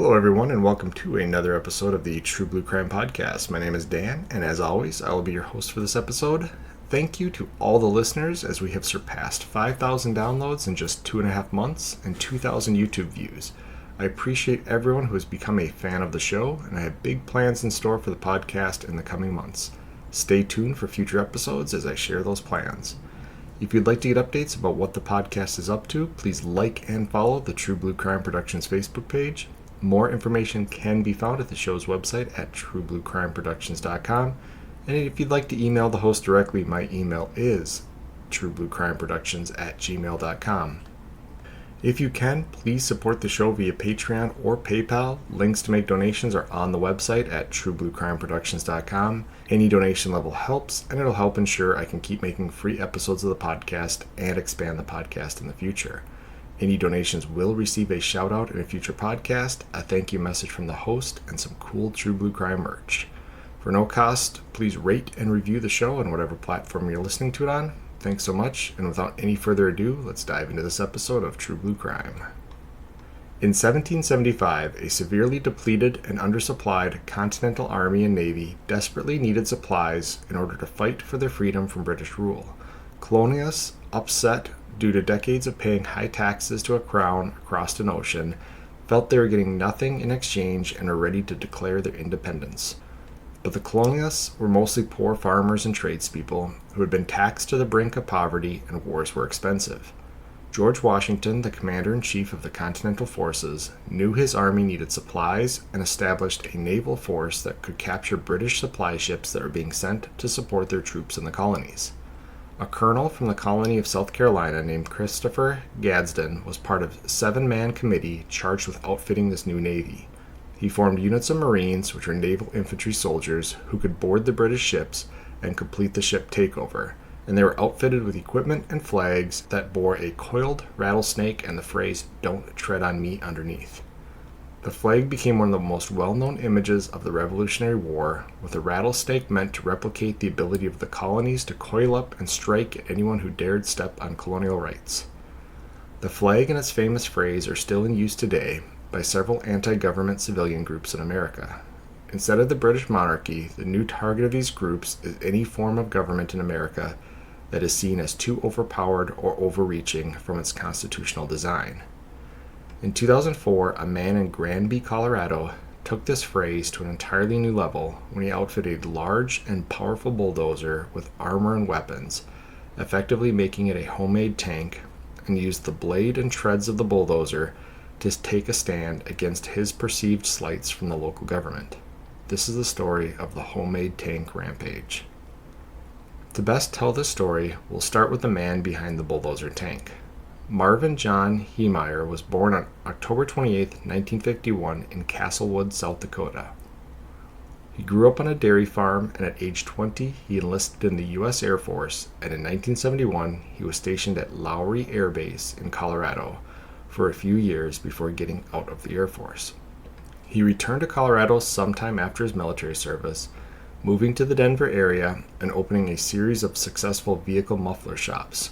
Hello, everyone, and welcome to another episode of the True Blue Crime Podcast. My name is Dan, and as always, I will be your host for this episode. Thank you to all the listeners, as we have surpassed 5,000 downloads in just 2.5 months and 2,000 YouTube views. I appreciate everyone who has become a fan of the show, and I have big plans in store for the podcast in the coming months. Stay tuned for future episodes as I share those plans. If you'd like to get updates about what the podcast is up to, please like and follow the True Blue Crime Productions Facebook page. More information can be found at the show's website at truebluecrimeproductions.com. And if you'd like to email the host directly, my email is truebluecrimeproductions@gmail.com. If you can, please support the show via Patreon or PayPal. Links to make donations are on the website at truebluecrimeproductions.com. Any donation level helps, and it'll help ensure I can keep making free episodes of the podcast and expand the podcast in the future. Any donations will receive a shout out in a future podcast, a thank you message from the host, and some cool True Blue Crime merch. For no cost, please rate and review the show on whatever platform you're listening to it on. Thanks so much, and without any further ado, let's dive into this episode of True Blue Crime. In 1775, a severely depleted and undersupplied Continental Army and Navy desperately needed supplies in order to fight for their freedom from British rule. Colonialists, upset due to decades of paying high taxes to a crown across an ocean, felt they were getting nothing in exchange and were ready to declare their independence. But the colonialists were mostly poor farmers and tradespeople who had been taxed to the brink of poverty, and wars were expensive. George Washington, the commander-in-chief of the Continental Forces, knew his army needed supplies and established a naval force that could capture British supply ships that were being sent to support their troops in the colonies. A colonel from the colony of South Carolina named Christopher Gadsden was part of a 7-man committee charged with outfitting this new navy. He formed units of Marines, which were naval infantry soldiers who could board the British ships and complete the ship takeover, and they were outfitted with equipment and flags that bore a coiled rattlesnake and the phrase, "Don't tread on me," underneath. The flag became one of the most well-known images of the Revolutionary War, with the rattlesnake meant to replicate the ability of the colonies to coil up and strike at anyone who dared step on colonial rights. The flag and its famous phrase are still in use today by several anti-government civilian groups in America. Instead of the British monarchy, the new target of these groups is any form of government in America that is seen as too overpowered or overreaching from its constitutional design. In 2004, a man in Granby, Colorado, took this phrase to an entirely new level when he outfitted a large and powerful bulldozer with armor and weapons, effectively making it a homemade tank, and used the blade and treads of the bulldozer to take a stand against his perceived slights from the local government. This is the story of the homemade tank Rampage. To best tell this story, we'll start with the man behind the bulldozer tank. Marvin John Heemeyer was born on October 28, 1951 in Castlewood, South Dakota. He grew up on a dairy farm, and at age 20 he enlisted in the U.S. Air Force, and in 1971 he was stationed at Lowry Air Base in Colorado for a few years before getting out of the Air Force. He returned to Colorado sometime after his military service, moving to the Denver area and opening a series of successful vehicle muffler shops.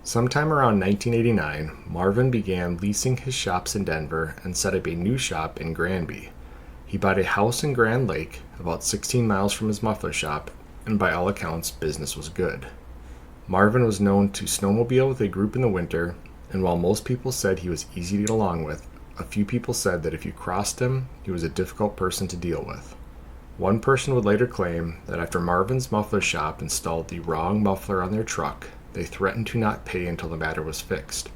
Sometime around 1989, Marvin began leasing his shops in Denver and set up a new shop in Granby. He bought a house in Grand Lake, about 16 miles from his muffler shop, and by all accounts, business was good. Marvin was known to snowmobile with a group in the winter, and while most people said he was easy to get along with, a few people said that if you crossed him, he was a difficult person to deal with. One person would later claim that after Marvin's muffler shop installed the wrong muffler on their truck, they threatened to not pay until the matter was fixed.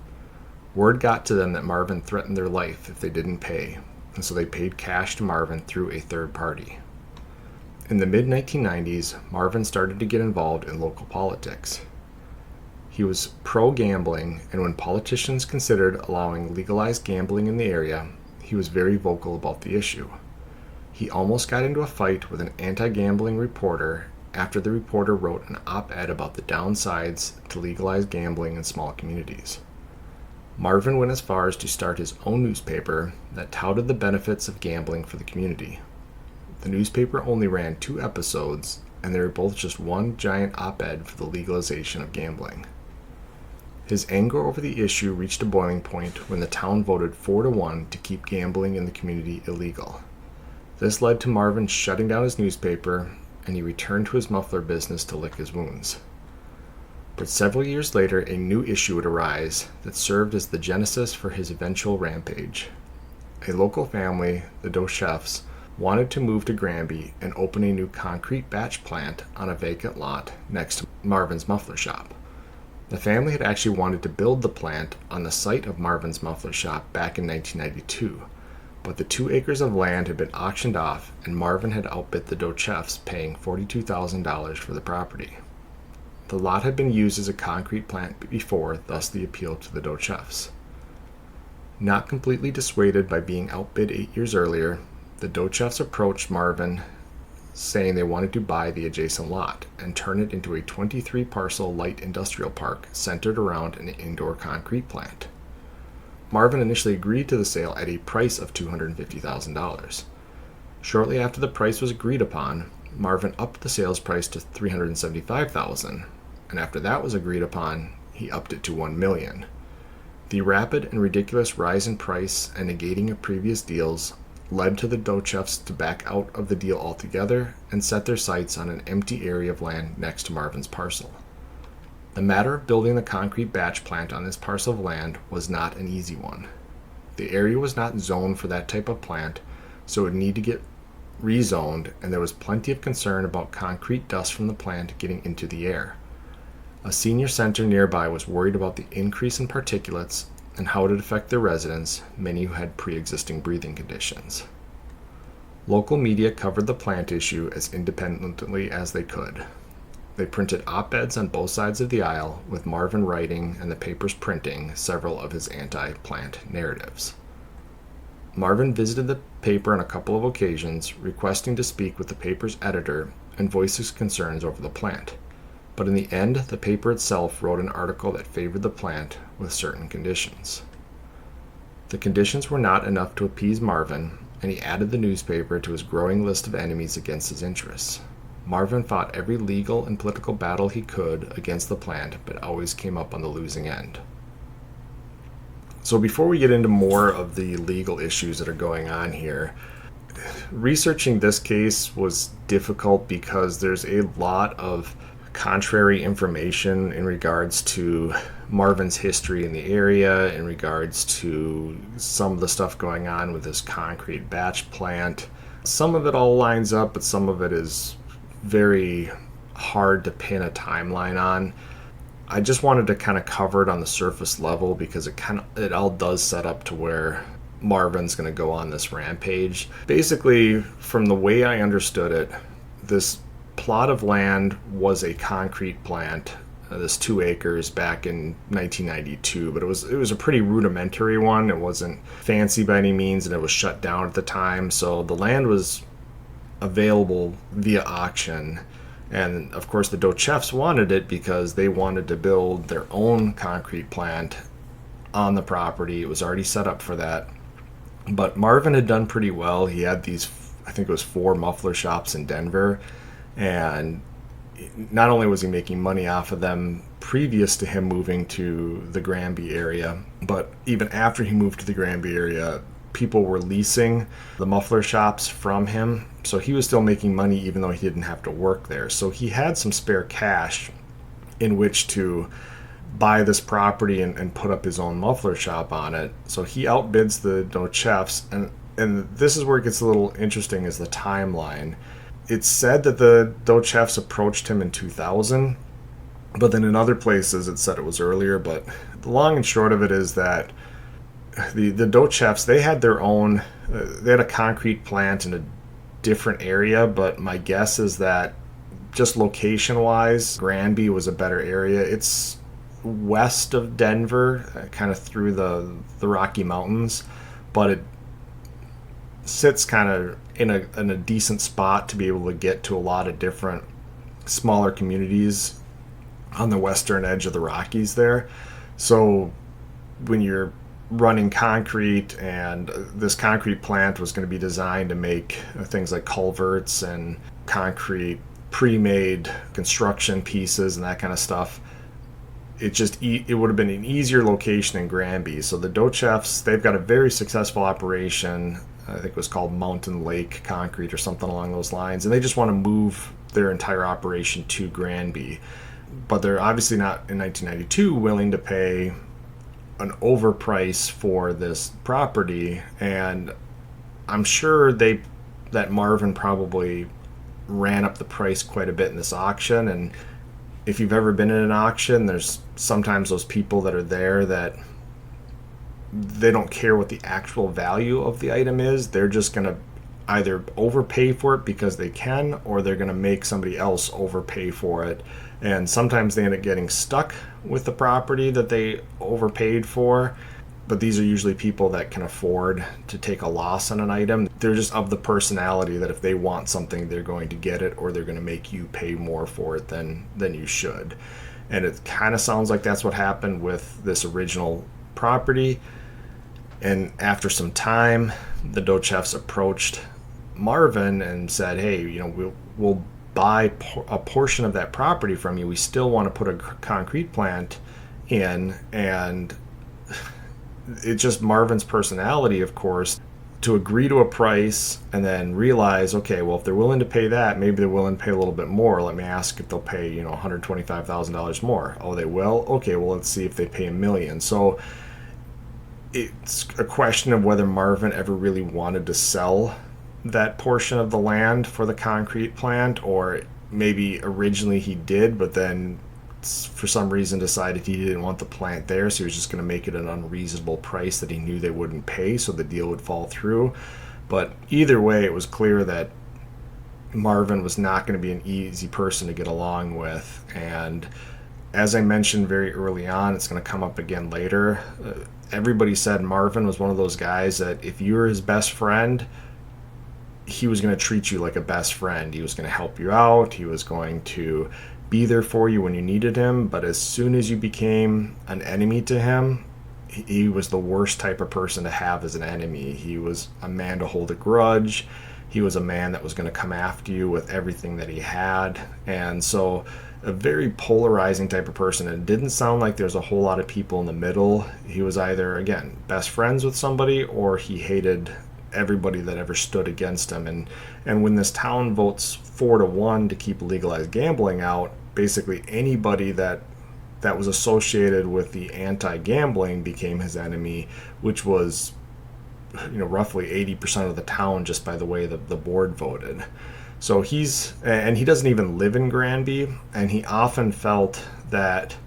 Word got to them that Marvin threatened their life if they didn't pay, and so they paid cash to Marvin through a third party. In the mid-1990s, Marvin started to get involved in local politics. He was pro-gambling, and when politicians considered allowing legalized gambling in the area, he was very vocal about the issue. He almost got into a fight with an anti-gambling reporter after the reporter wrote an op-ed about the downsides to legalized gambling in small communities. Marvin went as far as to start his own newspaper that touted the benefits of gambling for the community. The newspaper only ran 2 episodes, and they were both just one giant op-ed for the legalization of gambling. His anger over the issue reached a boiling point when the town voted 4-1 to keep gambling in the community illegal. This led to Marvin shutting down his newspaper, and he returned to his muffler business to lick his wounds. But several years later, a new issue would arise that served as the genesis for his eventual rampage. A local family, the Dochefs, wanted to move to Granby and open a new concrete batch plant on a vacant lot next to Marvin's muffler shop. The family had actually wanted to build the plant on the site of Marvin's muffler shop back in 1992, but the 2 acres of land had been auctioned off and Marvin had outbid the Dochefs, paying $42,000 for the property. The lot had been used as a concrete plant before, thus the appeal to the Dochefs. Not completely dissuaded by being outbid 8 years earlier, the Dochefs approached Marvin saying they wanted to buy the adjacent lot and turn it into a 23-parcel light industrial park centered around an indoor concrete plant. Marvin initially agreed to the sale at a price of $250,000. Shortly after the price was agreed upon, Marvin upped the sales price to $375,000, and after that was agreed upon, he upped it to $1 million. The rapid and ridiculous rise in price and negating of previous deals led to the Dochefs to back out of the deal altogether and set their sights on an empty area of land next to Marvin's parcel. The matter of building the concrete batch plant on this parcel of land was not an easy one. The area was not zoned for that type of plant, so it would need to get rezoned, and there was plenty of concern about concrete dust from the plant getting into the air. A senior center nearby was worried about the increase in particulates and how it would affect their residents, many who had pre-existing breathing conditions. Local media covered the plant issue as independently as they could. They printed op-eds on both sides of the aisle, with Marvin writing and the papers printing several of his anti-plant narratives. Marvin visited the paper on a couple of occasions, requesting to speak with the paper's editor and voice his concerns over the plant. But in the end, the paper itself wrote an article that favored the plant with certain conditions. The conditions were not enough to appease Marvin, and he added the newspaper to his growing list of enemies against his interests. Marvin fought every legal and political battle he could against the plant, but always came up on the losing end. So before we get into more of the legal issues that are going on here, researching this case was difficult because there's a lot of contrary information in regards to Marvin's history in the area, in regards to some of the stuff going on with this concrete batch plant. Some of it all lines up, but some of it is very hard to pin a timeline on. I just wanted to kind of cover it on the surface level because it all does set up to where Marvin's going to go on this rampage. Basically, from the way I understood it, this plot of land was a concrete plant, this 2 acres back in 1992, but it was a pretty rudimentary one. It wasn't fancy by any means, and it was shut down at the time, so the land was available via auction. And of course the Dochefs wanted it because they wanted to build their own concrete plant on the property. It was already set up for that. But Marvin had done pretty well. He had these, I think it was 4 muffler shops in Denver, and not only was he making money off of them previous to him moving to the Granby area, but even after he moved to the Granby area, people were leasing the muffler shops from him. So he was still making money even though he didn't have to work there. So he had some spare cash in which to buy this property and put up his own muffler shop on it. So he outbids the Dochefs, and this is where it gets a little interesting, is the timeline. It's said that the Dochefs approached him in 2000, but then in other places it said it was earlier. But the long and short of it is that the Dochefs, they had their own, they had a concrete plant in a different area, but my guess is that just location-wise, Granby was a better area. It's west of Denver, kind of through the Rocky Mountains, but it sits kind of in a decent spot to be able to get to a lot of different smaller communities on the western edge of the Rockies there. So when you're running concrete, and this concrete plant was going to be designed to make things like culverts and concrete pre-made construction pieces and that kind of stuff, it would have been an easier location in Granby. So the Dochefs, they've got a very successful operation. I think it was called Mountain Lake Concrete or something along those lines, and they just want to move their entire operation to Granby. But they're obviously not in 1992 willing to pay an overprice for this property, and I'm sure that Marvin probably ran up the price quite a bit in this auction. And if you've ever been in an auction, there's sometimes those people that are there that they don't care what the actual value of the item is. They're just going to either overpay for it because they can, or they're going to make somebody else overpay for it. And sometimes they end up getting stuck with the property that they overpaid for. But these are usually people that can afford to take a loss on an item. They're just of the personality that if they want something, they're going to get it, or they're going to make you pay more for it than you should. And it kind of sounds like that's what happened with this original property. And after some time, the Dochefs approached Marvin and said, hey, we'll buy a portion of that property from you. We still want to put a concrete plant in. And it's just Marvin's personality, of course, to agree to a price and then realize, okay, well, if they're willing to pay that, maybe they're willing to pay a little bit more. Let me ask if they'll pay, $125,000 more. Oh, they will? Okay, well, let's see if they pay $1 million. So it's a question of whether Marvin ever really wanted to sell that portion of the land for the concrete plant, or maybe originally he did, but then for some reason decided he didn't want the plant there, so he was just going to make it an unreasonable price that he knew they wouldn't pay, so the deal would fall through. But either way, it was clear that Marvin was not going to be an easy person to get along with. And as I mentioned very early on, it's going to come up again later. Everybody said Marvin was one of those guys that if you were his best friend, he was going to treat you like a best friend. He was going to help you out. He was going to be there for you when you needed him. But as soon as you became an enemy to him, he was the worst type of person to have as an enemy. He was a man to hold a grudge. He was a man that was going to come after you with everything that he had. And so a very polarizing type of person. And it didn't sound like there's a whole lot of people in the middle. He was either, again, best friends with somebody, or he hated everybody that ever stood against him. And when this town votes 4-1 to keep legalized gambling out, basically anybody that was associated with the anti-gambling became his enemy, which was roughly 80% of the town just by the way the board voted. So he doesn't even live in Granby, and he often felt that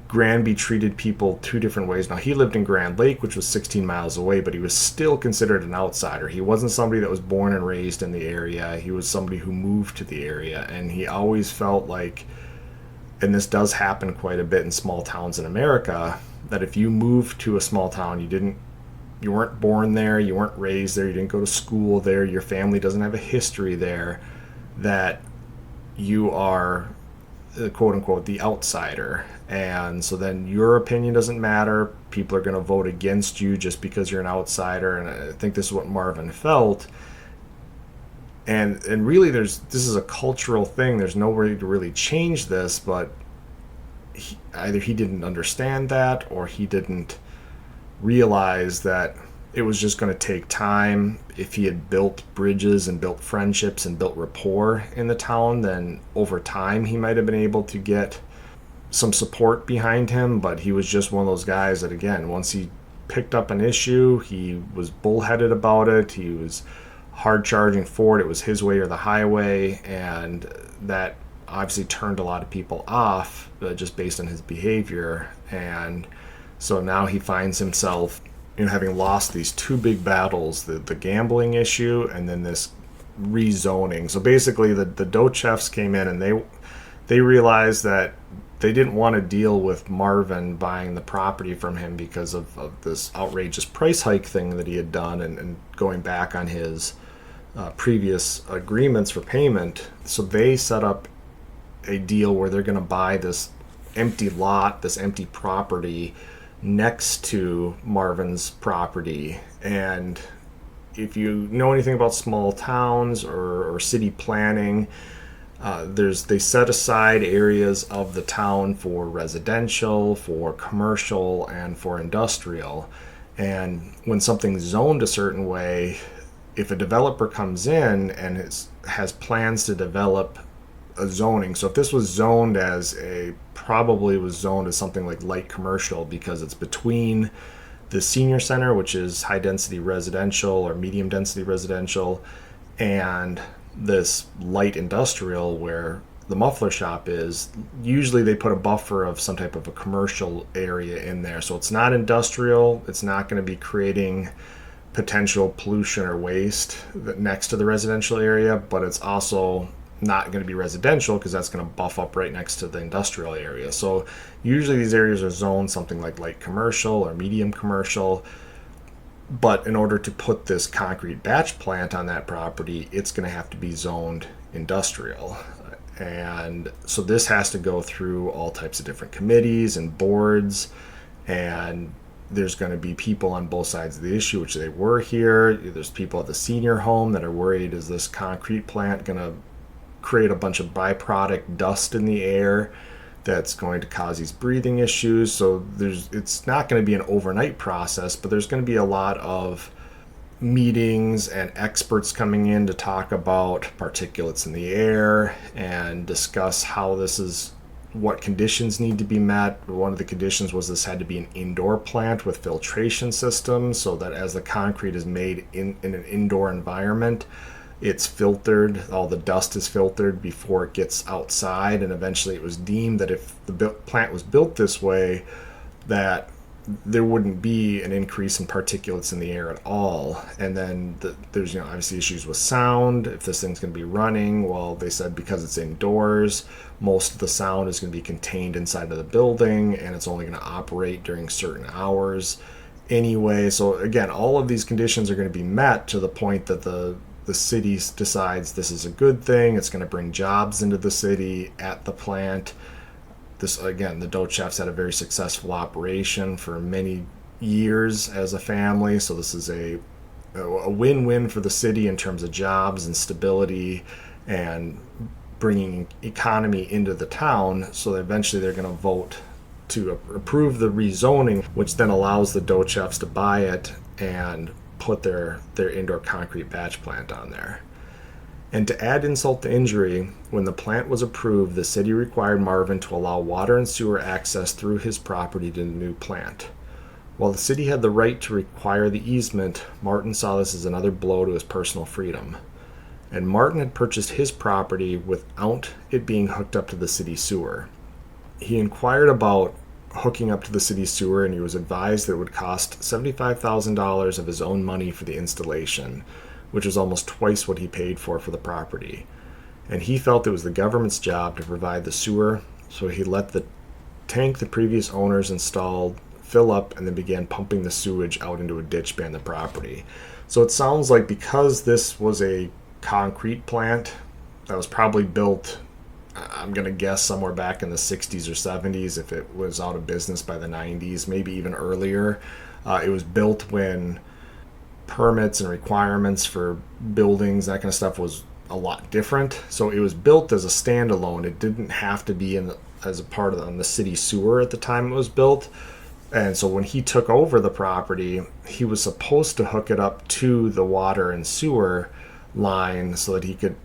Granby treated people two different ways. Now, he lived in Grand Lake, which was 16 miles away, but he was still considered an outsider. He wasn't somebody that was born and raised in the area. He was somebody who moved to the area, and he always felt like, and this does happen quite a bit in small towns in America, that if you moved to a small town, you weren't born there, you weren't raised there, you didn't go to school there, your family doesn't have a history there, that you are, quote unquote, the outsider. And so then your opinion doesn't matter. People are going to vote against you just because you're an outsider. And I think this is what Marvin felt. And really, this is a cultural thing. There's no way to really change this, but either he didn't understand that, or he didn't realize that it was just going to take time. If he had built bridges and built friendships and built rapport in the town, then over time he might have been able to get some support behind him. But he was just one of those guys that, again, once he picked up an issue, he was bullheaded about it. He was hard charging for it. It was his way or the highway, and that obviously turned a lot of people off just based on his behavior. And so now he finds himself having lost these two big battles, the gambling issue and then this rezoning. So basically the Dochefs came in and they realized that they didn't want to deal with Marvin buying the property from him because of this outrageous price hike thing that he had done and going back on his previous agreements for payment. So they set up a deal where they're going to buy this empty lot, this empty property next to Marvin's property. And if you know anything about small towns or city planning, They set aside areas of the town for residential, for commercial, and for industrial. And when something's zoned a certain way, if a developer comes in and has plans to develop a zoning, so if this was zoned as probably was zoned as something like light commercial because it's between the senior center, which is high density residential or medium density residential, and this light industrial where the muffler shop is, usually they put a buffer of some type of a commercial area in there. So it's not industrial, it's not going to be creating potential pollution or waste next to the residential area, but it's also not going to be residential because that's going to buff up right next to the industrial area. So usually these areas are zoned something like light commercial or medium commercial. But in order to put this concrete batch plant on that property, it's going to have to be zoned industrial. And so this has to go through all types of different committees and boards, and there's going to be people on both sides of the issue, which they were here. There's people at the senior home that are worried, is this concrete plant going to create a bunch of byproduct dust in the air that's going to cause these breathing issues? So it's not going to be an overnight process, but there's going to be a lot of meetings and experts coming in to talk about particulates in the air and discuss what conditions need to be met. One of the conditions was this had to be an indoor plant with filtration systems, so that as the concrete is made in an indoor environment, it's filtered, all the dust is filtered before it gets outside. And eventually it was deemed that if the plant was built this way, that there wouldn't be an increase in particulates in the air at all. And then there's obviously issues with sound. If this thing's going to be running, well, they said because it's indoors, most of the sound is going to be contained inside of the building, and it's only going to operate during certain hours anyway. So again, all of these conditions are going to be met to the point that the city decides this is a good thing. It's going to bring jobs into the city at the plant. This, again, the Dochefs had a very successful operation for many years as a family. So this is a win-win for the city in terms of jobs and stability and bringing economy into the town. So eventually they're going to vote to approve the rezoning, which then allows the Dochefs to buy it and put their indoor concrete batch plant on there. And to add insult to injury, when the plant was approved, the city required Marvin to allow water and sewer access through his property to the new plant. While the city had the right to require the easement, Martin saw this as another blow to his personal freedom. And Martin had purchased his property without it being hooked up to the city sewer. He inquired about hooking up to the city sewer, and he was advised that it would cost $75,000 of his own money for the installation, which was almost twice what he paid for the property. And he felt it was the government's job to provide the sewer, so he let the tank the previous owners installed fill up and then began pumping the sewage out into a ditch behind the property. So it sounds like because this was a concrete plant that was probably built, I'm going to guess somewhere back in the 60s or 70s, if it was out of business by the 90s, maybe even earlier. It was built when permits and requirements for buildings, that kind of stuff, was a lot different. So it was built as a standalone. It didn't have to be as a part of the city sewer at the time it was built. And so when he took over the property, he was supposed to hook it up to the water and sewer line so that he could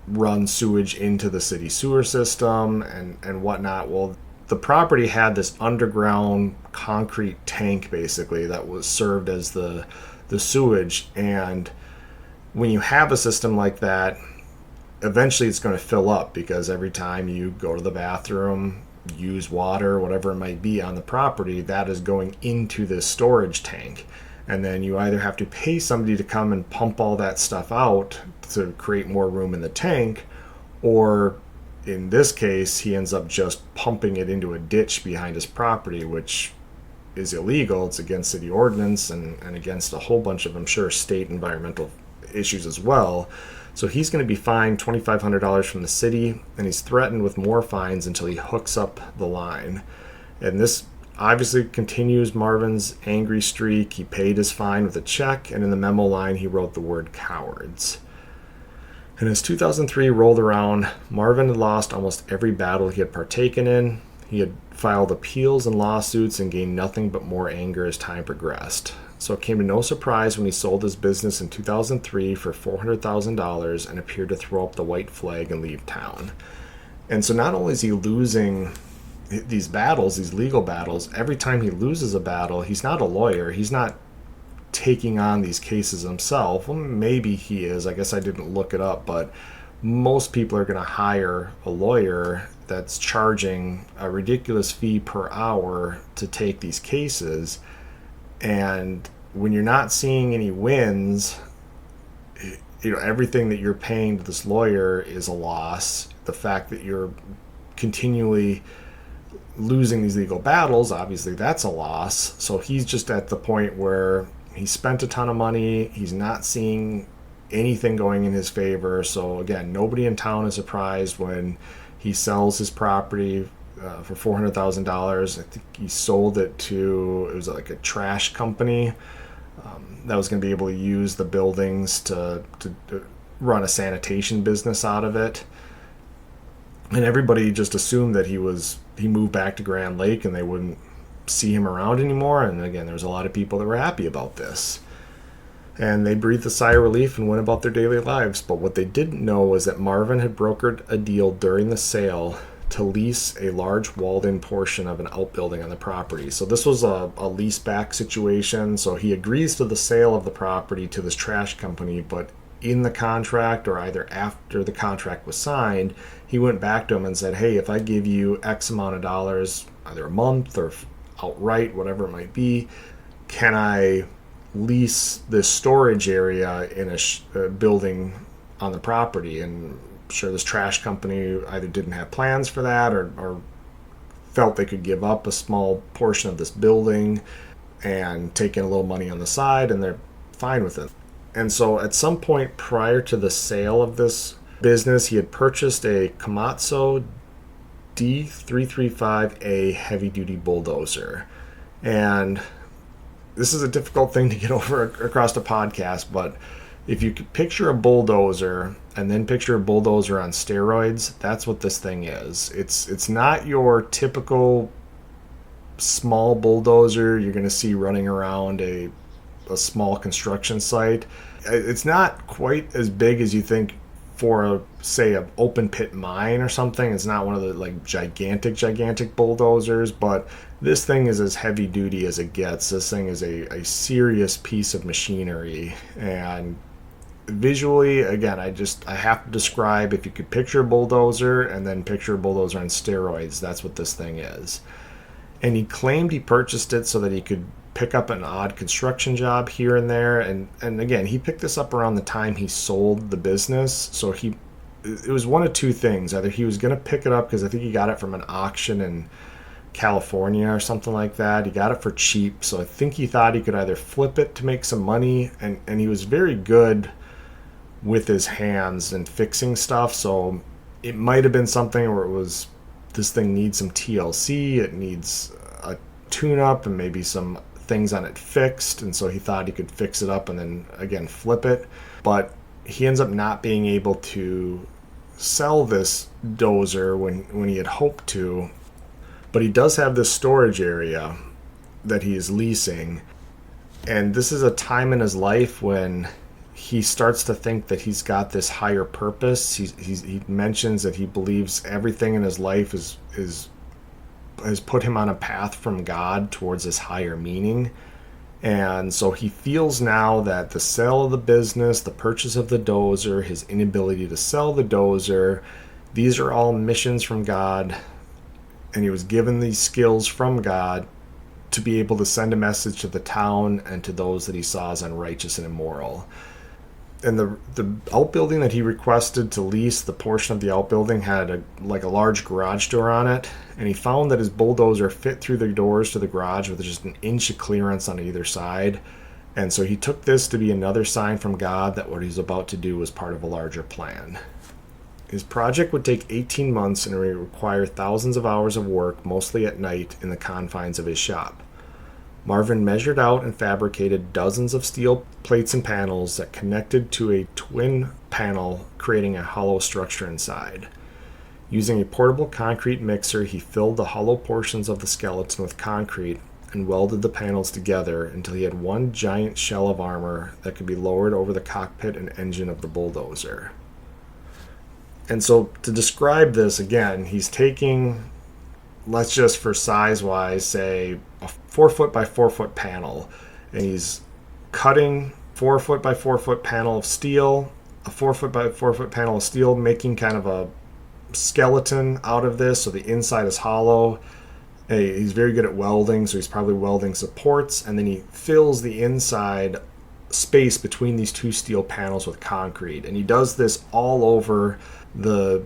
run sewage into the city sewer system and whatnot. Well, the property had this underground concrete tank basically that was served as the sewage, and when you have a system like that, eventually it's going to fill up because every time you go to the bathroom, use water, whatever it might be on the property, that is going into this storage tank. And then you either have to pay somebody to come and pump all that stuff out to create more room in the tank, or in this case, he ends up just pumping it into a ditch behind his property, which is illegal. It's against city ordinance and against a whole bunch of, I'm sure, state environmental issues as well. So he's going to be fined $2,500 from the city, and he's threatened with more fines until he hooks up the line. And this obviously continues Marvin's angry streak. He paid his fine with a check, and in the memo line he wrote the word cowards. And as 2003 rolled around, Marvin had lost almost every battle he had partaken in. He had filed appeals and lawsuits and gained nothing but more anger as time progressed. So it came to no surprise when he sold his business in 2003 for $400,000 and appeared to throw up the white flag and leave town. And so not only is he losing these battles, these legal battles, every time he loses a battle, he's not a lawyer. He's not taking on these cases himself. Well, maybe he is. I guess I didn't look it up, but most people are going to hire a lawyer that's charging a ridiculous fee per hour to take these cases. And when you're not seeing any wins, everything that you're paying to this lawyer is a loss. The fact that you're continually losing these legal battles, obviously that's a loss. So he's just at the point where he spent a ton of money. He's not seeing anything going in his favor. So again, nobody in town is surprised when he sells his property for $400,000. I think he sold it to, it was like a trash company that was going to be able to use the buildings to run a sanitation business out of it. And everybody just assumed that he moved back to Grand Lake and they wouldn't see him around anymore. And again, there was a lot of people that were happy about this. And they breathed a sigh of relief and went about their daily lives. But what they didn't know was that Marvin had brokered a deal during the sale to lease a large walled-in portion of an outbuilding on the property. So this was a lease-back situation. So he agrees to the sale of the property to this trash company, but in the contract, or either after the contract was signed, he went back to him and said, hey, if I give you X amount of dollars, either a month or outright, whatever it might be, can I lease this storage area in a building on the property? And sure, this trash company either didn't have plans for that or felt they could give up a small portion of this building and take in a little money on the side, and they're fine with it. And so at some point prior to the sale of this business, he had purchased a Komatsu D335A heavy-duty bulldozer. And this is a difficult thing to get over across the podcast, but if you could picture a bulldozer and then picture a bulldozer on steroids, that's what this thing is. It's not your typical small bulldozer you're going to see running around a small construction site. It's not quite as big as you think for say an open pit mine or something. It's not one of the like gigantic bulldozers, but this thing is as heavy duty as it gets. This thing is a serious piece of machinery. And visually, again, I have to describe, if you could picture a bulldozer and then picture a bulldozer on steroids, that's what this thing is. And he claimed he purchased it so that he could pick up an odd construction job here and there. And again, he picked this up around the time he sold the business. So it was one of two things. Either he was going to pick it up because I think he got it from an auction in California or something like that. He got it for cheap. So I think he thought he could either flip it to make some money. And he was very good with his hands and fixing stuff. So it might have been something where it was, this thing needs some TLC. It needs a tune-up and maybe some things on it fixed, and so he thought he could fix it up and then again flip it. But he ends up not being able to sell this dozer when he had hoped to. But he does have this storage area that he is leasing, and this is a time in his life when he starts to think that he's got this higher purpose. He mentions that he believes everything in his life has put him on a path from God towards this higher meaning. And so he feels now that the sale of the business, the purchase of the dozer, his inability to sell the dozer, these are all missions from God. And he was given these skills from God to be able to send a message to the town and to those that he saw as unrighteous and immoral. And the outbuilding that he requested to lease, the portion of the outbuilding had a large garage door on it, and he found that his bulldozer fit through the doors to the garage with just an inch of clearance on either side. And so he took this to be another sign from God that what he's about to do was part of a larger plan. His project would take 18 months and would require thousands of hours of work, mostly at night, in the confines of his shop. Marvin measured out and fabricated dozens of steel plates and panels that connected to a twin panel, creating a hollow structure inside. Using a portable concrete mixer, he filled the hollow portions of the skeleton with concrete and welded the panels together until he had one giant shell of armor that could be lowered over the cockpit and engine of the bulldozer. And so to describe this again, he's taking, let's just for size-wise say, a 4 foot by 4 foot panel, and he's cutting 4 foot by 4 foot panel of steel, a 4 foot by 4 foot panel of steel, making kind of a skeleton out of this, so the inside is hollow. He's very good at welding, so he's probably welding supports, and then he fills the inside space between these two steel panels with concrete, and he does this all over the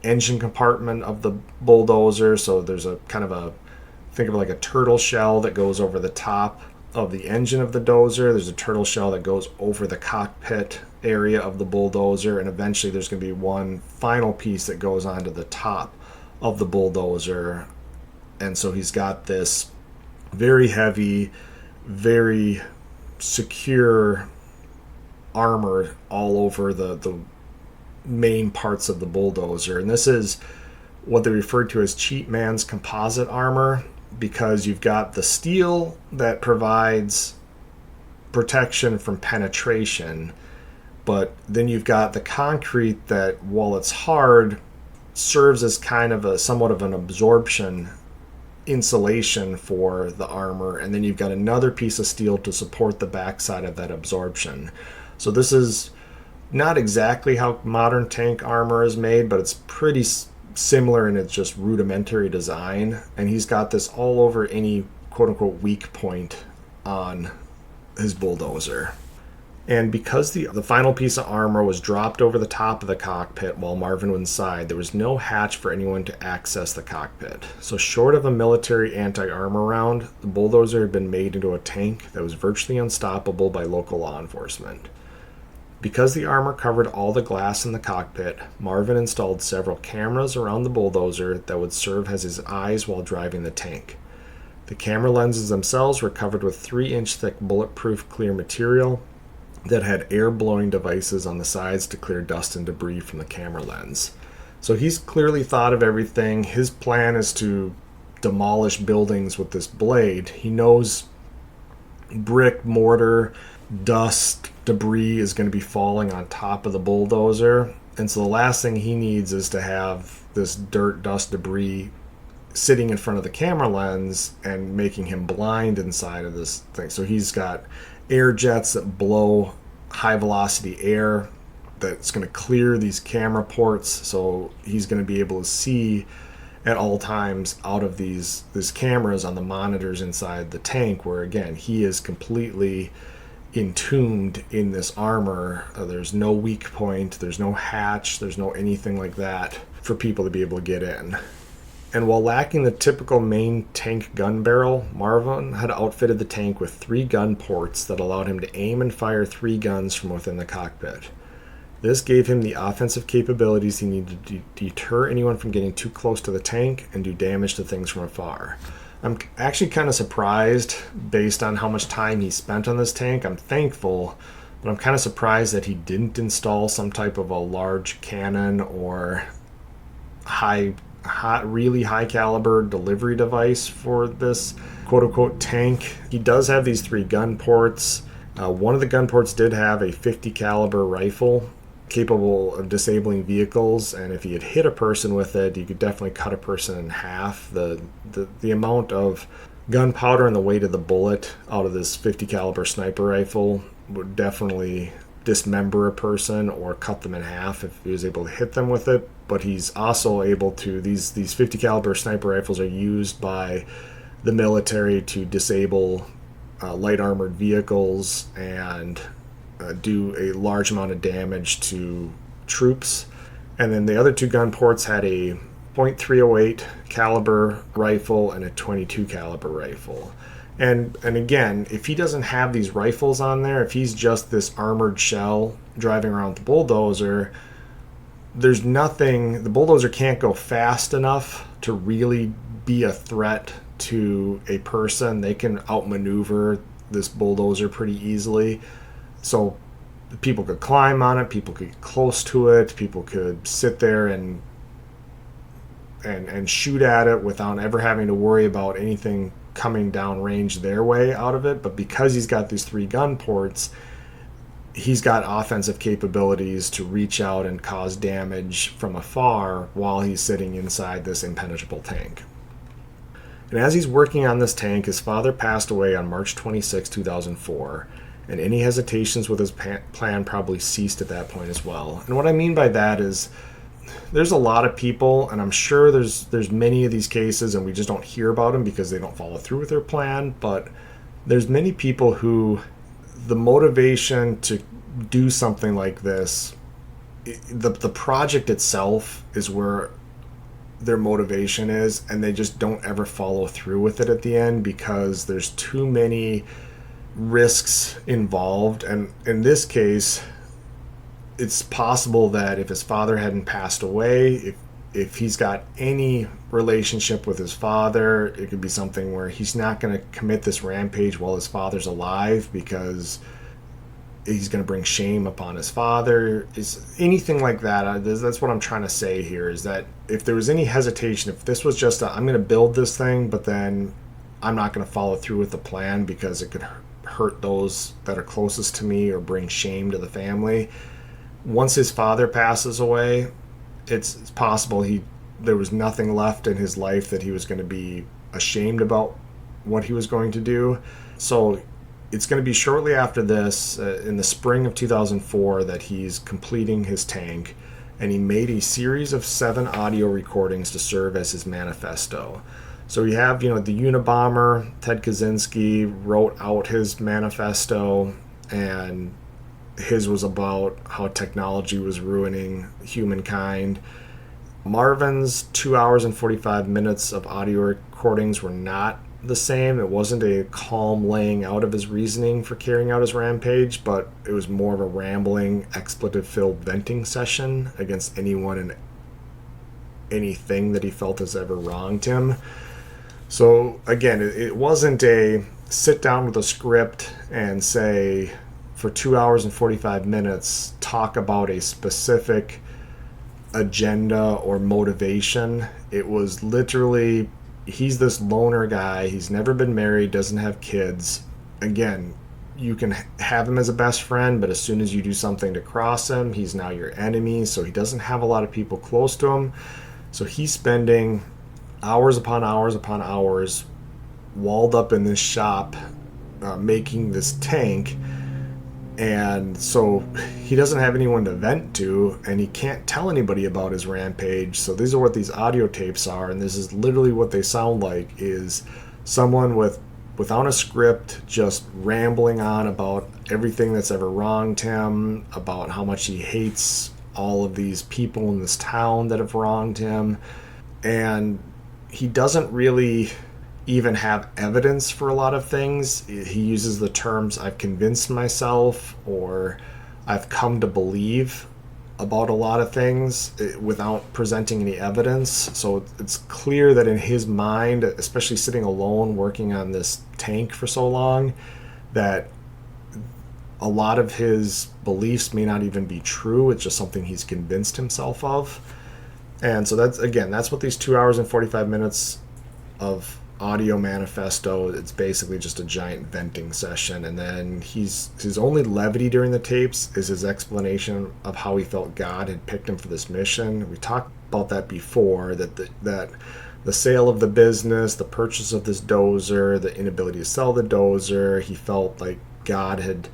engine compartment of the bulldozer. So there's a kind of a, think of it like a turtle shell that goes over the top of the engine of the dozer. There's a turtle shell that goes over the cockpit area of the bulldozer, and eventually there's going to be one final piece that goes onto the top of the bulldozer. And so he's got this very heavy, very secure armor all over the main parts of the bulldozer. And this is what they refer to as cheap man's composite armor, because you've got the steel that provides protection from penetration, but then you've got the concrete that, while it's hard, serves as kind of a somewhat of an absorption insulation for the armor, and then you've got another piece of steel to support the backside of that absorption. So this is not exactly how modern tank armor is made, but it's pretty similar in its just rudimentary design, and he's got this all over any quote-unquote weak point on his bulldozer. And because the final piece of armor was dropped over the top of the cockpit while Marvin was inside, there was no hatch for anyone to access the cockpit. So short of a military anti-armor round, the bulldozer had been made into a tank that was virtually unstoppable by local law enforcement. Because the armor covered all the glass in the cockpit, Marvin installed several cameras around the bulldozer that would serve as his eyes while driving the tank. The camera lenses themselves were covered with 3-inch thick bulletproof clear material that had air-blowing devices on the sides to clear dust and debris from the camera lens. So he's clearly thought of everything. His plan is to demolish buildings with this blade. He knows brick, mortar, dust, debris is going to be falling on top of the bulldozer, and so the last thing he needs is to have this dirt, dust, debris sitting in front of the camera lens and making him blind inside of this thing. So he's got air jets that blow high velocity air that's going to clear these camera ports, so he's going to be able to see at all times out of these cameras on the monitors inside the tank, where again he is completely entombed in this armor. There's no weak point, there's no hatch, there's no anything like that for people to be able to get in. And while lacking the typical main tank gun barrel, Marvin had outfitted the tank with 3 gun ports that allowed him to aim and fire 3 guns from within the cockpit. This gave him the offensive capabilities he needed to deter anyone from getting too close to the tank and do damage to things from afar. I'm actually kind of surprised based on how much time he spent on this tank. I'm thankful, but I'm kind of surprised that he didn't install some type of a large cannon or really high caliber delivery device for this quote-unquote tank. He does have these 3 gun ports. One of the gun ports did have a 50 caliber rifle capable of disabling vehicles, and if he had hit a person with it, you could definitely cut a person in half. The amount of gunpowder and the weight of the bullet out of this 50 caliber sniper rifle would definitely dismember a person or cut them in half if he was able to hit them with it. But he's also able to, these 50 caliber sniper rifles are used by the military to disable light armored vehicles and do a large amount of damage to troops. And then the other 2 gun ports had a .308 caliber rifle and a .22 caliber rifle. And again, if he doesn't have these rifles on there, if he's just this armored shell driving around the bulldozer, there's nothing, the bulldozer can't go fast enough to really be a threat to a person, they can outmaneuver this bulldozer pretty easily. So people could climb on it, people could get close to it, people could sit there and shoot at it without ever having to worry about anything coming down range their way out of it. But because he's got these 3 gun ports, he's got offensive capabilities to reach out and cause damage from afar while he's sitting inside this impenetrable tank. And as he's working on this tank, his father passed away on March 26, 2004, and any hesitations with his plan probably ceased at that point as well. And what I mean by that is there's a lot of people, and I'm sure there's many of these cases, and we just don't hear about them because they don't follow through with their plan, but there's many people who the motivation to do something like this, the project itself is where their motivation is, and they just don't ever follow through with it at the end because there's too many risks involved. And in this case, it's possible that if his father hadn't passed away, if he's got any relationship with his father, it could be something where he's not going to commit this rampage while his father's alive because he's going to bring shame upon his father. Is anything like that. That's what I'm trying to say here, is that if there was any hesitation, if this was just I'm going to build this thing, but then I'm not going to follow through with the plan because it could hurt those that are closest to me or bring shame to the family. Once his father passes away, it's possible there was nothing left in his life that he was going to be ashamed about what he was going to do. So it's going to be shortly after this, in the spring of 2004, that he's completing his tank, and he made a series of 7 audio recordings to serve as his manifesto. So we have, the Unabomber, Ted Kaczynski, wrote out his manifesto, and his was about how technology was ruining humankind. Marvin's 2 hours and 45 minutes of audio recordings were not the same. It wasn't a calm laying out of his reasoning for carrying out his rampage, but it was more of a rambling, expletive-filled venting session against anyone and anything that he felt has ever wronged him. So again, it wasn't a sit down with a script and say, for 2 hours and 45 minutes, talk about a specific agenda or motivation. It was literally, he's this loner guy. He's never been married, doesn't have kids. Again, you can have him as a best friend, but as soon as you do something to cross him, he's now your enemy. So he doesn't have a lot of people close to him. So he's spending hours upon hours upon hours walled up in this shop making this tank. And so he doesn't have anyone to vent to, and he can't tell anybody about his rampage. So these are what these audio tapes are, and this is literally what they sound like, is someone without a script just rambling on about everything that's ever wronged him, about how much he hates all of these people in this town that have wronged him. And he doesn't really even have evidence for a lot of things. He uses the terms "I've convinced myself" or "I've come to believe" about a lot of things without presenting any evidence. So it's clear that in his mind, especially sitting alone working on this tank for so long, that a lot of his beliefs may not even be true. It's just something he's convinced himself of. And so that's what these 2 hours and 45 minutes of audio manifesto, it's basically just a giant venting session. And then his only levity during the tapes is his explanation of how he felt God had picked him for this mission. We talked about that before, that the sale of the business, the purchase of this dozer, the inability to sell the dozer, he felt like God had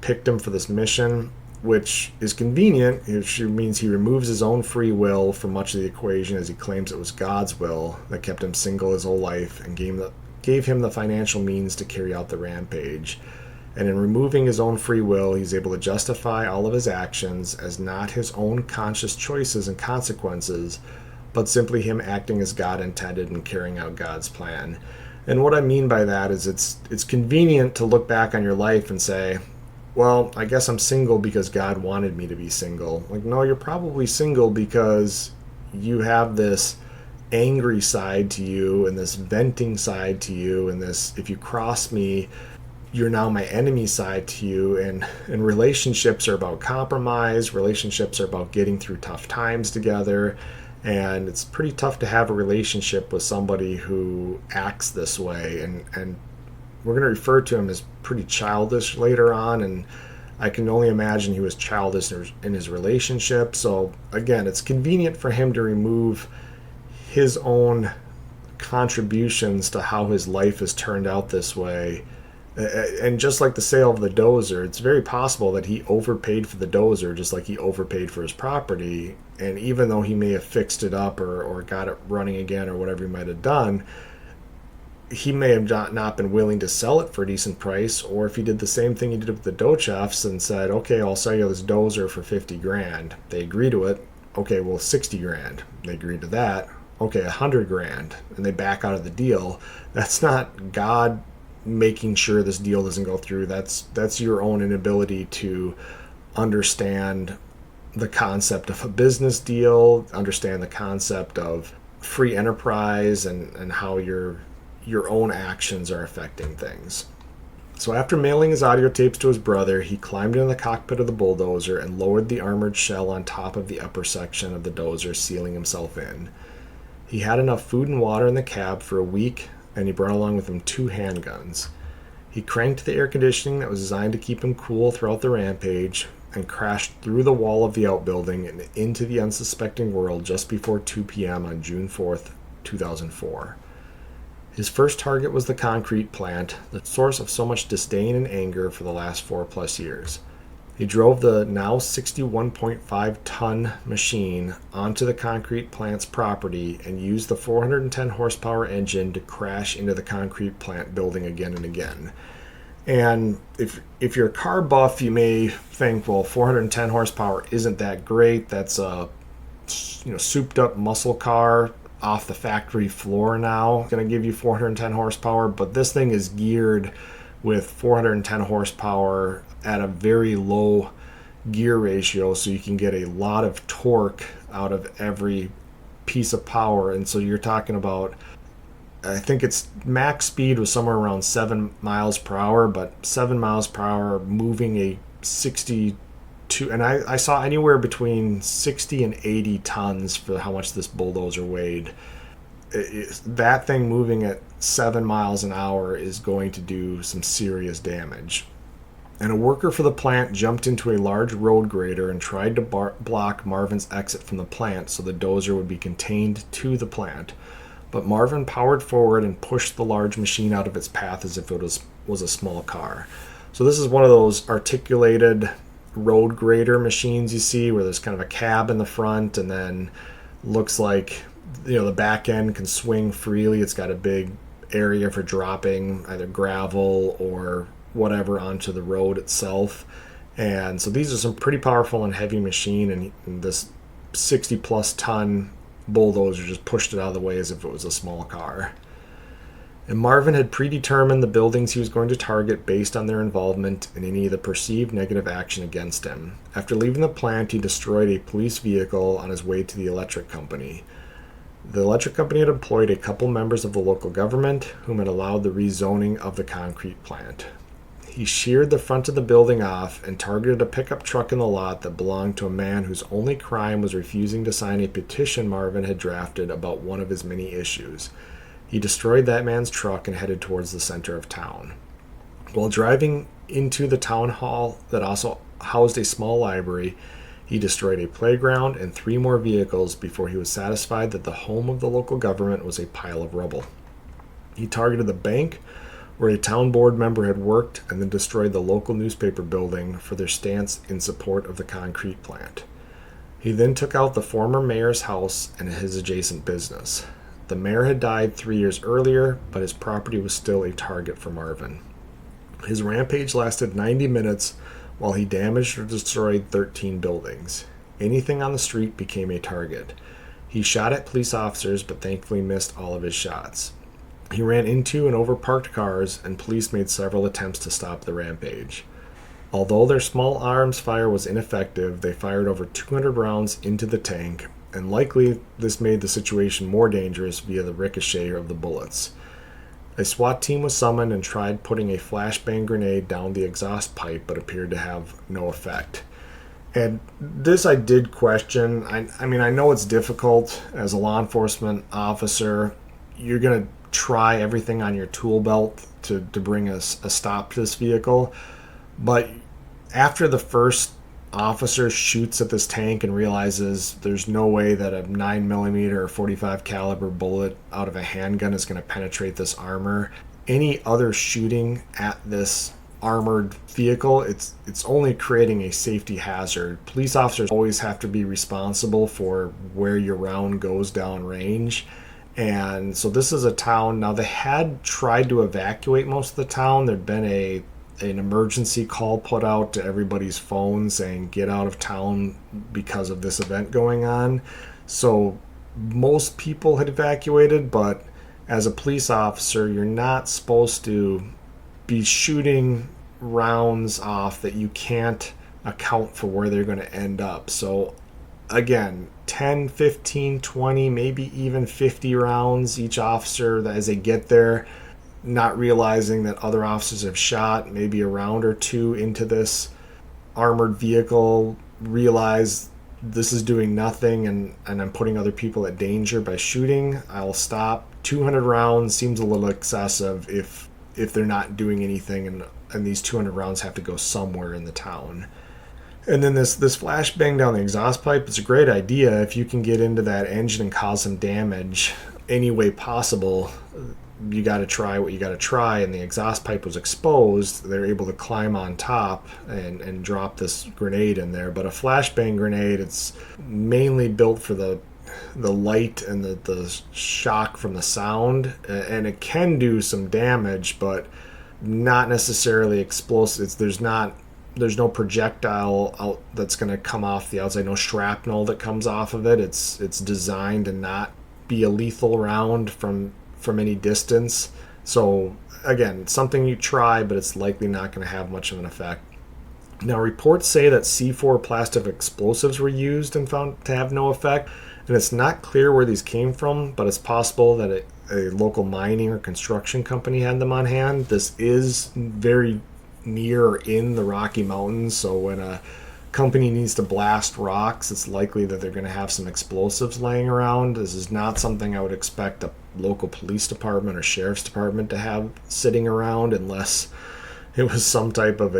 picked him for this mission, which is convenient, which means he removes his own free will from much of the equation, as he claims it was God's will that kept him single his whole life and gave him the financial means to carry out the rampage. And in removing his own free will, he's able to justify all of his actions as not his own conscious choices and consequences, but simply him acting as God intended and carrying out God's plan. And what I mean by that is it's convenient to look back on your life and say, well, I guess I'm single because God wanted me to be single. Like, no, you're probably single because you have this angry side to you and this venting side to you and this, if you cross me, you're now my enemy side to you. And relationships are about compromise. Relationships are about getting through tough times together. And it's pretty tough to have a relationship with somebody who acts this way. And we're going to refer to him as pretty childish later on. And I can only imagine he was childish in his relationship. So again, it's convenient for him to remove his own contributions to how his life has turned out this way. And just like the sale of the dozer, it's very possible that he overpaid for the dozer just like he overpaid for his property. And even though he may have fixed it up or got it running again or whatever he might have done, he may have not been willing to sell it for a decent price. Or if he did the same thing he did with the Dochefs and said, okay, I'll sell you this dozer for 50 grand. They agree to it. Okay, well, 60 grand. They agree to that. Okay, 100 grand. And they back out of the deal. That's not God making sure this deal doesn't go through. That's your own inability to understand the concept of a business deal, understand the concept of free enterprise, and how your own actions are affecting things. So after mailing his audio tapes to his brother, he climbed into the cockpit of the bulldozer and lowered the armored shell on top of the upper section of the dozer, sealing himself in. He had enough food and water in the cab for a week, and he brought along with him 2 handguns. He cranked the air conditioning that was designed to keep him cool throughout the rampage and crashed through the wall of the outbuilding and into the unsuspecting world just before 2 p.m. on June 4th, 2004. His first target was the concrete plant, the source of so much disdain and anger for the last 4+ years. He drove the now 61.5-ton machine onto the concrete plant's property and used the 410 horsepower engine to crash into the concrete plant building again and again. And if you're a car buff, you may think, well, 410 horsepower isn't that great. That's a souped up muscle car off the factory floor now. It's going to give you 410 horsepower, but this thing is geared with 410 horsepower at a very low gear ratio, so you can get a lot of torque out of every piece of power. And so you're talking about, I think its max speed was somewhere around 7 miles per hour, but 7 miles per hour moving a 62, and I saw anywhere between 60 and 80 tons for how much this bulldozer weighed. That thing moving at 7 miles an hour is going to do some serious damage. And a worker for the plant jumped into a large road grader and tried to block Marvin's exit from the plant so the dozer would be contained to the plant. But Marvin powered forward and pushed the large machine out of its path as if it was a small car. So this is one of those articulated road grader machines you see where there's kind of a cab in the front and then looks like the back end can swing freely. It's got a big area for dropping either gravel or whatever onto the road itself. And so these are some pretty powerful and heavy machine, and this 60+ ton bulldozer just pushed it out of the way as if it was a small car. And Marvin had predetermined the buildings he was going to target based on their involvement in any of the perceived negative action against him. After leaving the plant, he destroyed a police vehicle on his way to the electric company. The electric company had employed a couple members of the local government whom had allowed the rezoning of the concrete plant. He sheared the front of the building off and targeted a pickup truck in the lot that belonged to a man whose only crime was refusing to sign a petition Marvin had drafted about one of his many issues. He destroyed that man's truck and headed towards the center of town. While driving into the town hall that also housed a small library, he destroyed a playground and 3 more vehicles before he was satisfied that the home of the local government was a pile of rubble. He targeted the bank where a town board member had worked and then destroyed the local newspaper building for their stance in support of the concrete plant. He then took out the former mayor's house and his adjacent business. The mayor had died 3 years earlier, but his property was still a target for Marvin. His rampage lasted 90 minutes while he damaged or destroyed 13 buildings. Anything on the street became a target. He shot at police officers, but thankfully missed all of his shots. He ran into and over parked cars, and police made several attempts to stop the rampage. Although their small arms fire was ineffective, they fired over 200 rounds into the tank, and likely this made the situation more dangerous via the ricochet of the bullets. A SWAT team was summoned and tried putting a flashbang grenade down the exhaust pipe, but appeared to have no effect. And this I did question. I mean, I know it's difficult as a law enforcement officer. You're going to try everything on your tool belt to bring a stop to this vehicle. But after the first officer shoots at this tank and realizes there's no way that a 9mm or 45 caliber bullet out of a handgun is going to penetrate this armor, any other shooting at this armored vehicle, it's only creating a safety hazard. Police officers always have to be responsible for where your round goes down range. And so this is a town. Now, they had tried to evacuate most of the town. There'd been an emergency call put out to everybody's phone saying get out of town because of this event going on. So most people had evacuated, but as a police officer, you're not supposed to be shooting rounds off that you can't account for where they're going to end up. So again, 10, 15, 20, maybe even 50 rounds each officer as they get there, not realizing that other officers have shot maybe a round or two into this armored vehicle, realize this is doing nothing and I'm putting other people at danger by shooting. I'll stop. 200 rounds seems a little excessive if they're not doing anything and these 200 rounds have to go somewhere in the town. And then this flashbang down the exhaust pipe, it's a great idea if you can get into that engine and cause some damage any way possible. You got to try what you got to try, and the exhaust pipe was exposed. They're able to climb on top and drop this grenade in there. But a flashbang grenade, it's mainly built for the light and the shock from the sound, and it can do some damage, but not necessarily explosive. There's no projectile out that's going to come off the outside, no shrapnel that comes off of it. It's designed to not be a lethal round from any distance. So again, something you try, but it's likely not going to have much of an effect. Now, reports say that C4 plastic explosives were used and found to have no effect, and it's not clear where these came from, but it's possible that a local mining or construction company had them on hand. This is very near or in the Rocky Mountains, so when a company needs to blast rocks, it's likely that they're going to have some explosives laying around. This is not something I would expect a local police department or sheriff's department to have sitting around, unless it was some type of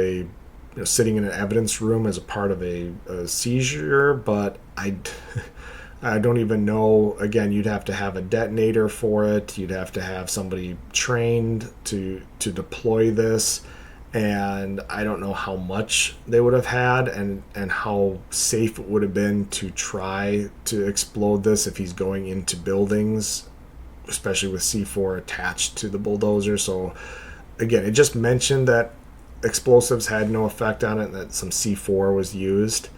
sitting in an evidence room as a part of a seizure. But I don't even know. Again, you'd have to have a detonator for it. You'd have to have somebody trained to deploy this. And I don't know how much they would have had and how safe it would have been to try to explode this if he's going into buildings, especially with C4 attached to the bulldozer. So again, it just mentioned that explosives had no effect on it and that some C4 was used.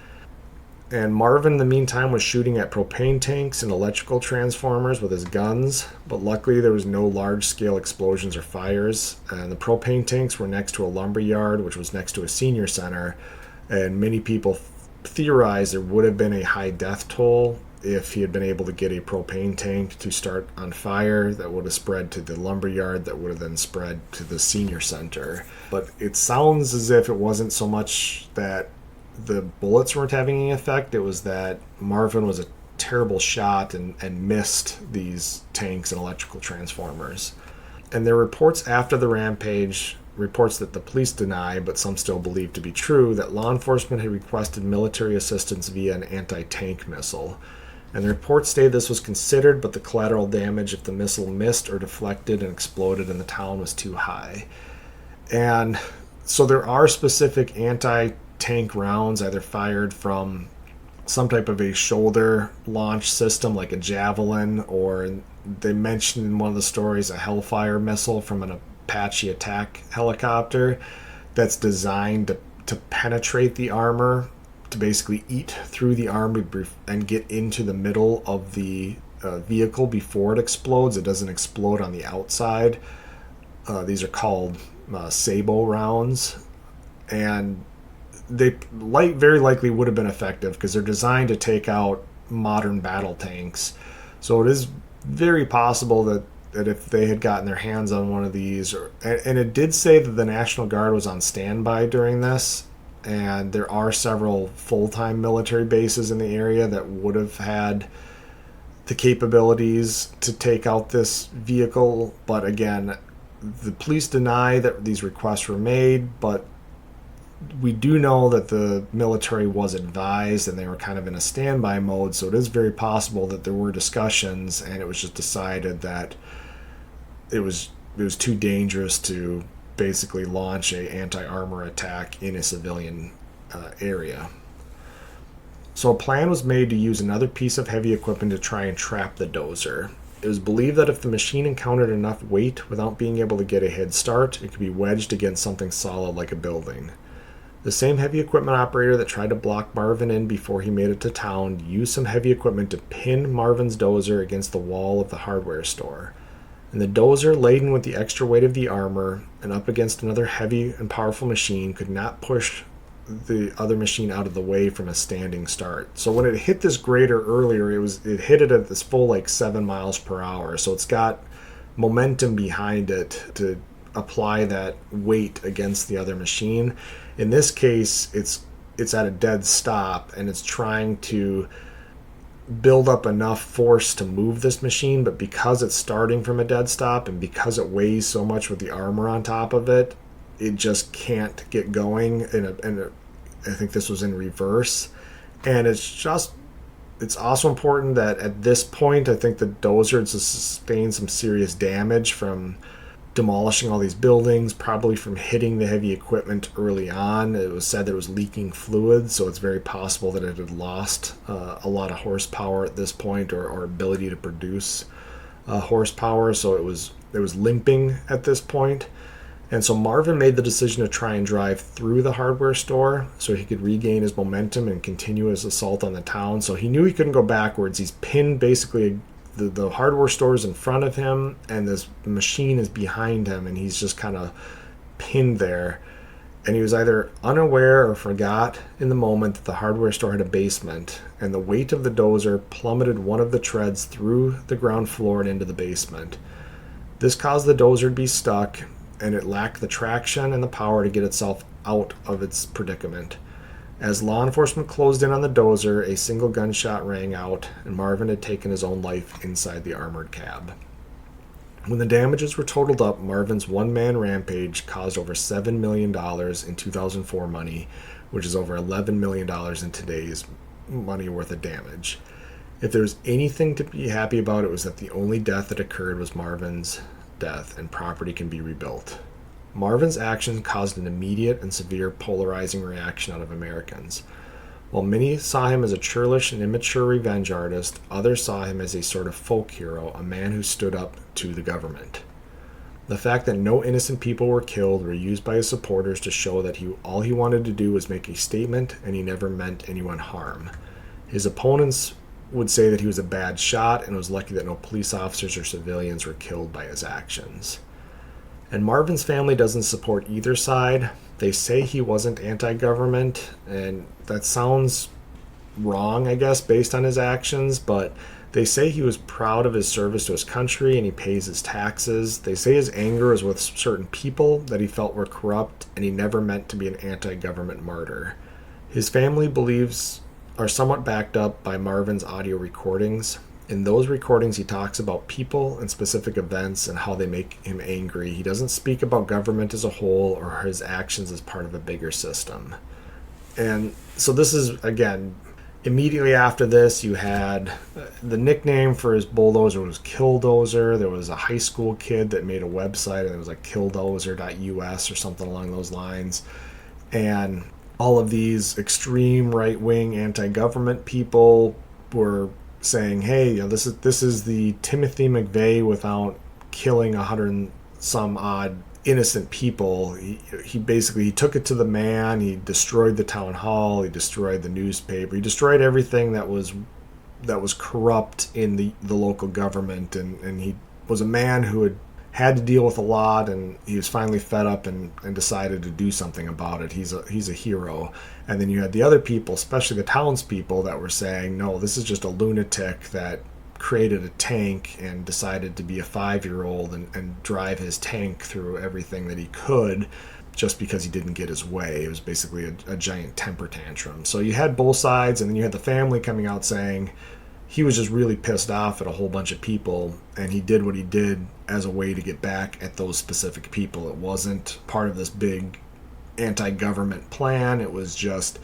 And Marvin, in the meantime, was shooting at propane tanks and electrical transformers with his guns, but luckily there was no large-scale explosions or fires. And the propane tanks were next to a lumber yard, which was next to a senior center, and many people theorized there would have been a high death toll if he had been able to get a propane tank to start on fire that would have spread to the lumber yard, that would have then spread to the senior center. But it sounds as if it wasn't so much that the bullets weren't having any effect. It was that Marvin was a terrible shot and missed these tanks and electrical transformers. And there are reports after the rampage, reports that the police deny, but some still believe to be true, that law enforcement had requested military assistance via an anti-tank missile. And the reports stated this was considered, but the collateral damage if the missile missed or deflected and exploded in the town was too high. And so there are specific anti-tank rounds either fired from some type of a shoulder launch system like a Javelin, or they mentioned in one of the stories a Hellfire missile from an Apache attack helicopter that's designed to penetrate the armor, to basically eat through the armor and get into the middle of the vehicle before it explodes. It doesn't explode on the outside. These are called Sabo rounds, and they very likely would have been effective because they're designed to take out modern battle tanks. So it is very possible that if they had gotten their hands on one of these, and it did say that the National Guard was on standby during this, and there are several full-time military bases in the area that would have had the capabilities to take out this vehicle. But again, the police deny that these requests were made, but we do know that the military was advised and they were kind of in a standby mode, so it is very possible that there were discussions and it was just decided that it was too dangerous to basically launch a anti-armor attack in a civilian area. So a plan was made to use another piece of heavy equipment to try and trap the dozer. It was believed that if the machine encountered enough weight without being able to get a head start, it could be wedged against something solid like a building. The same heavy equipment operator that tried to block Marvin in before he made it to town used some heavy equipment to pin Marvin's dozer against the wall of the hardware store. And the dozer, laden with the extra weight of the armor and up against another heavy and powerful machine, could not push the other machine out of the way from a standing start. So when it hit this grader earlier, it hit it at this full 7 miles per hour. So it's got momentum behind it to apply that weight against the other machine. In this case, it's at a dead stop and it's trying to build up enough force to move this machine, but because it's starting from a dead stop and because it weighs so much with the armor on top of it, it just can't get going. And I think this was in reverse. And it's also important that at this point, I think the dozer has sustained some serious damage from demolishing all these buildings, probably from hitting the heavy equipment early on. It was said that it was leaking fluid, so it's very possible that it had lost a lot of horsepower at this point, or ability to produce horsepower. So it was limping at this point. And so Marvin made the decision to try and drive through the hardware store so he could regain his momentum and continue his assault on the town. So he knew he couldn't go backwards. He's pinned basically. The hardware store is in front of him and this machine is behind him, and he's just kind of pinned there. And he was either unaware or forgot in the moment that the hardware store had a basement, and the weight of the dozer plummeted one of the treads through the ground floor and into the basement. This caused the dozer to be stuck, and it lacked the traction and the power to get itself out of its predicament. As law enforcement closed in on the dozer, a single gunshot rang out, and Marvin had taken his own life inside the armored cab. When the damages were totaled up, Marvin's one-man rampage caused over $7 million in 2004 money, which is over $11 million in today's money worth of damage. If there was anything to be happy about, it was that the only death that occurred was Marvin's death, and property can be rebuilt. Marvin's actions caused an immediate and severe polarizing reaction out of Americans. While many saw him as a churlish and immature revenge artist, others saw him as a sort of folk hero, a man who stood up to the government. The fact that no innocent people were killed were used by his supporters to show that all he wanted to do was make a statement, and he never meant anyone harm. His opponents would say that he was a bad shot and was lucky that no police officers or civilians were killed by his actions. And Marvin's family doesn't support either side. They say he wasn't anti-government, and that sounds wrong, I guess, based on his actions, but they say he was proud of his service to his country and he pays his taxes. They say his anger is with certain people that he felt were corrupt, and he never meant to be an anti-government martyr. His family beliefs are somewhat backed up by Marvin's audio recordings. In those recordings, he talks about people and specific events and how they make him angry. He doesn't speak about government as a whole or his actions as part of a bigger system. And so this is, again, immediately after this, you had the nickname for his bulldozer was Killdozer. There was a high school kid that made a website, and it was like killdozer.us or something along those lines. And all of these extreme right-wing anti-government people were saying, hey, this is the Timothy McVeigh without killing 100 and some odd innocent people. He basically took it to the man. He destroyed the town hall. He destroyed the newspaper. He destroyed everything that was corrupt in the local government. And he was a man who had to deal with a lot, and he was finally fed up and decided to do something about it. He's a hero. And then you had the other people, especially the townspeople, that were saying, no, this is just a lunatic that created a tank and decided to be a 5-year-old and drive his tank through everything that he could just because he didn't get his way. It was basically a giant temper tantrum. So you had both sides, and then you had the family coming out saying he was just really pissed off at a whole bunch of people, and he did what he did as a way to get back at those specific people. It wasn't part of this big anti-government plan. It was just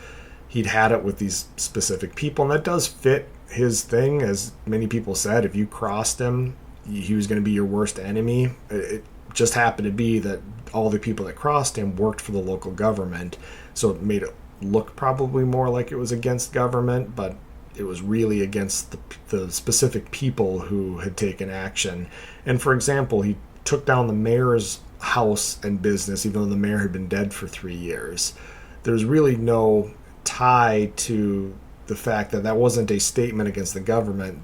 he'd had it with these specific people, and that does fit his thing. As many people said, if you crossed him, he was going to be your worst enemy. It just happened to be that all the people that crossed him worked for the local government, so it made it look probably more like it was against government, but it was really against the specific people who had taken action. And for example, he took down the mayor's house and business, even though the mayor had been dead for 3 years. There's really no tie to the fact that that wasn't a statement against the government.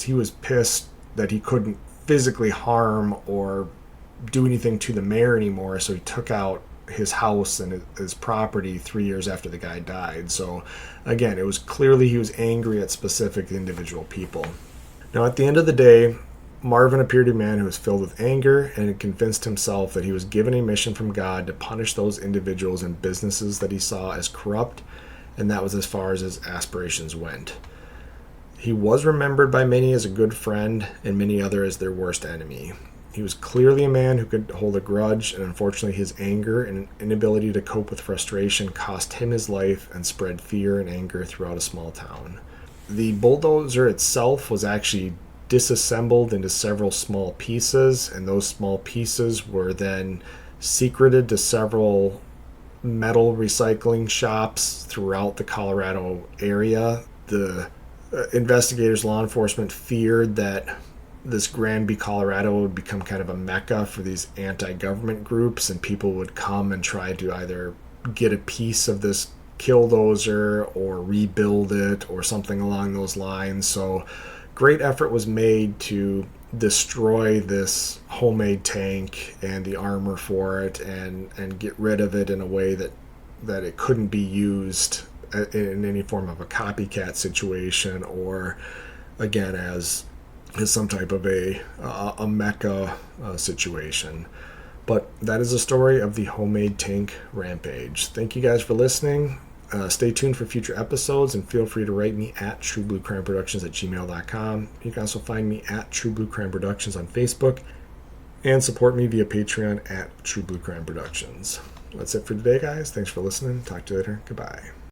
He was pissed that he couldn't physically harm or do anything to the mayor anymore, so he took out his house and his property 3 years after the guy died. So again, it was clearly he was angry at specific individual people. Now at the end of the day, Marvin appeared a man who was filled with anger and had convinced himself that he was given a mission from God to punish those individuals and businesses that he saw as corrupt, and that was as far as his aspirations went. He was remembered by many as a good friend and many others as their worst enemy. He was clearly a man who could hold a grudge, and unfortunately his anger and inability to cope with frustration cost him his life and spread fear and anger throughout a small town. The bulldozer itself was actually disassembled into several small pieces, and those small pieces were then secreted to several metal recycling shops throughout the Colorado area. The investigators, law enforcement, feared that this Granby, Colorado would become kind of a mecca for these anti-government groups, and people would come and try to either get a piece of this killdozer or rebuild it or something along those lines. So great effort was made to destroy this homemade tank and the armor for it and get rid of it in a way that it couldn't be used in any form of a copycat situation, or again as some type of a mecha situation. But that is the story of the homemade tank Rampage. Thank you guys for listening. Stay tuned for future episodes, and feel free to write me at truebluecrimeproductions@gmail.com. You can also find me at True Blue Crime Productions on Facebook, and support me via Patreon at True Blue Crime Productions. That's it for today, guys. Thanks for listening. Talk to you later. Goodbye.